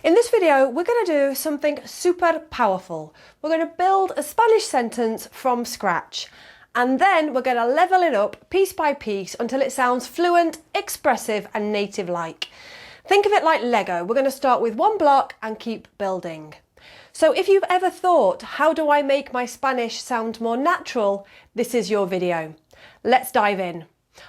In this video, we're going to do something super powerful. We're going to build a Spanish sentence from scratch, and then we're going to level it up piece by piece until it sounds fluent, expressive and native-like. Think of it like Lego. We're going to start with one block and keep building. So if you've ever thought, how do I make my Spanish sound more natural? This is your video. Let's dive in.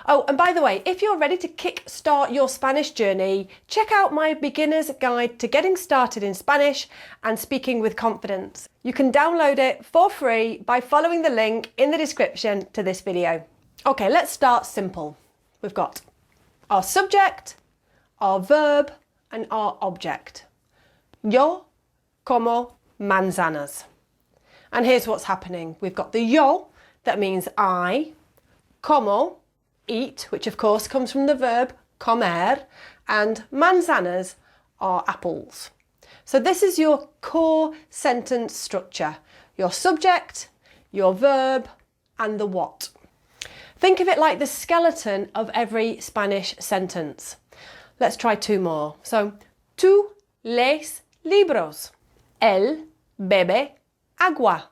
Oh, and by the way, if you're ready to kick-start your Spanish journey, check out my beginner's guide to getting started in Spanish and speaking with confidence. You can download it for free by following the link in the description to this video. Okay, let's start simple. We've got our subject, our verb, and our object. Yo como manzanas. And here's what's happening. We've got the yo, that means I, como, eat, which of course comes from the verb comer, and manzanas are apples. So this is your core sentence structure. Your subject, your verb, and the what. Think of it like the skeleton of every Spanish sentence. Let's try two more. So, tú lees libros. Él bebe agua.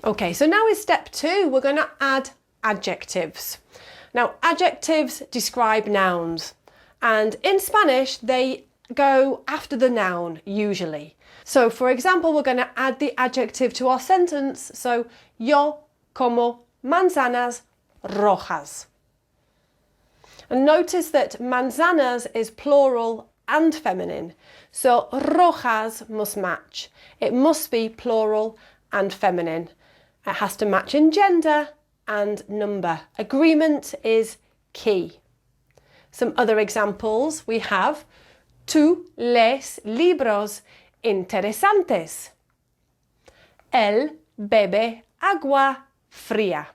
Okay, so now is step 2. We're going to add adjectives. Now, adjectives describe nouns, and in Spanish, they go after the noun, usually. So, for example, we're going to add the adjective to our sentence. So, yo como manzanas rojas. And notice that manzanas is plural and feminine. So, rojas must match. It must be plural and feminine. It has to match in gender and number. Agreement is key. Some other examples we have: tú lees libros interesantes. Él bebe agua fría.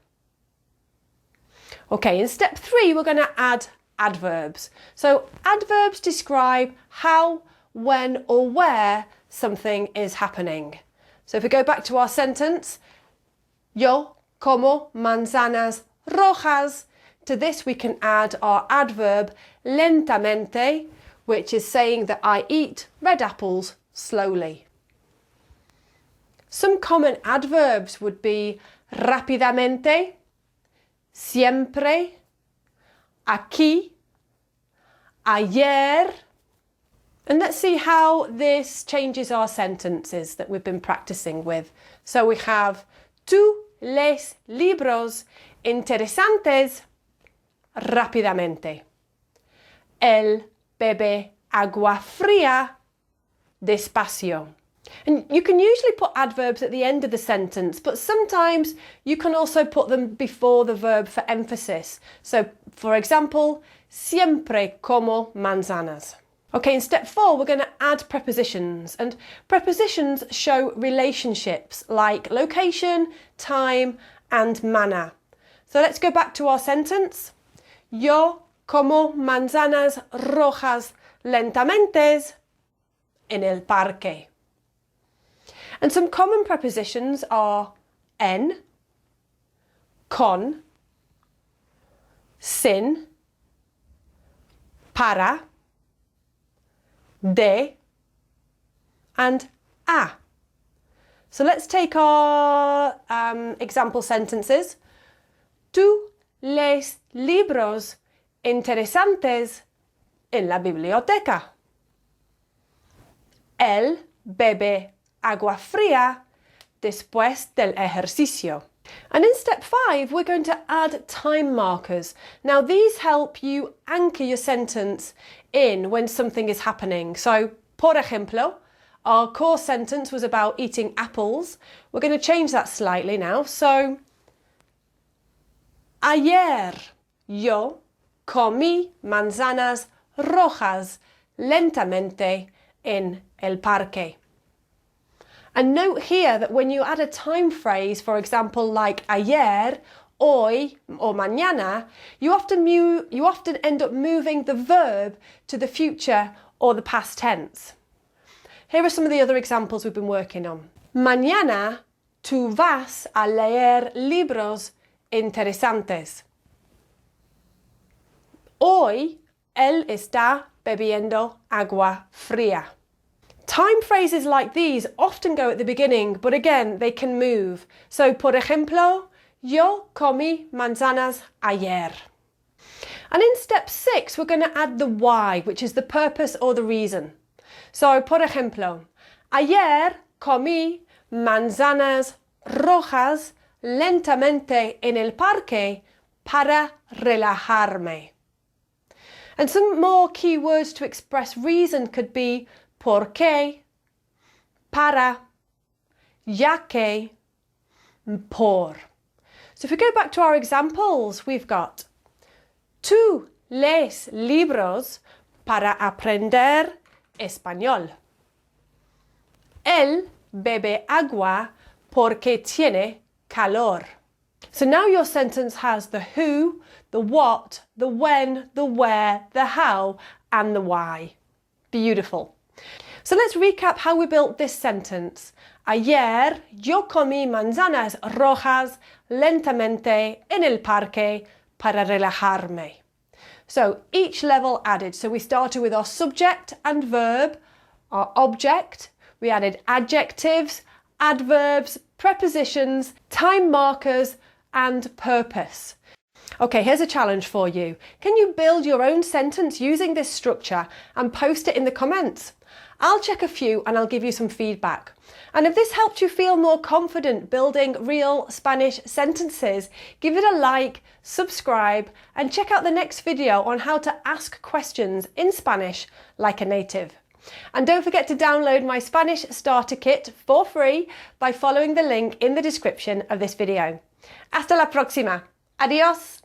Okay, in step 3, we're going to add adverbs. So adverbs describe how, when or where something is happening. So if we go back to our sentence, yo como manzanas rojas. To this we can add our adverb lentamente, which is saying that I eat red apples slowly. Some common adverbs would be rápidamente, siempre, aquí, ayer. And let's see how this changes our sentences that we've been practicing with. So we have tú lees libros interesantes rápidamente. Él bebe agua fría despacio. And you can usually put adverbs at the end of the sentence, but sometimes you can also put them before the verb for emphasis. So, for example, siempre como manzanas. Okay, in step 4, we're going to add prepositions, and prepositions show relationships like location, time, and manner. So let's go back to our sentence. Yo como manzanas rojas lentamente en el parque. And some common prepositions are en, con, sin, para, de, and a. So let's take our example sentences. Tú lees libros interesantes en la biblioteca. Él bebe agua fría después del ejercicio. And in step 5, we're going to add time markers. Now these help you anchor your sentence in when something is happening. So, por ejemplo, our core sentence was about eating apples. We're going to change that slightly now. So, ayer yo comí manzanas rojas lentamente en el parque. And note here that when you add a time phrase, for example, like ayer, hoy, or mañana, you often end up moving the verb to the future or the past tense. Here are some of the other examples we've been working on. Mañana tú vas a leer libros interesantes. Hoy Él está bebiendo agua fría. Time phrases like these often go at the beginning, but again, they can move. So, por ejemplo, yo comí manzanas ayer. And in step 6, we're going to add the why, which is the purpose or the reason. So, por ejemplo, ayer comí manzanas rojas lentamente en el parque para relajarme. And some more key words to express reason could be porque, para, ya que, por. So if we go back to our examples, we've got tú lees libros para aprender español. Él bebe agua porque tiene calor. So now your sentence has the who, the what, the when, the where, the how, and the why. Beautiful. So let's recap how we built this sentence. Ayer yo comí manzanas rojas lentamente en el parque para relajarme. So each level added. So we started with our subject and verb, our object. We added adjectives, adverbs, prepositions, time markers, and purpose. Okay, here's a challenge for you. Can you build your own sentence using this structure and post it in the comments? I'll check a few and I'll give you some feedback. And if this helped you feel more confident building real Spanish sentences, give it a like, subscribe, and check out the next video on how to ask questions in Spanish like a native. And don't forget to download my Spanish starter kit for free by following the link in the description of this video. Hasta la próxima. Adiós.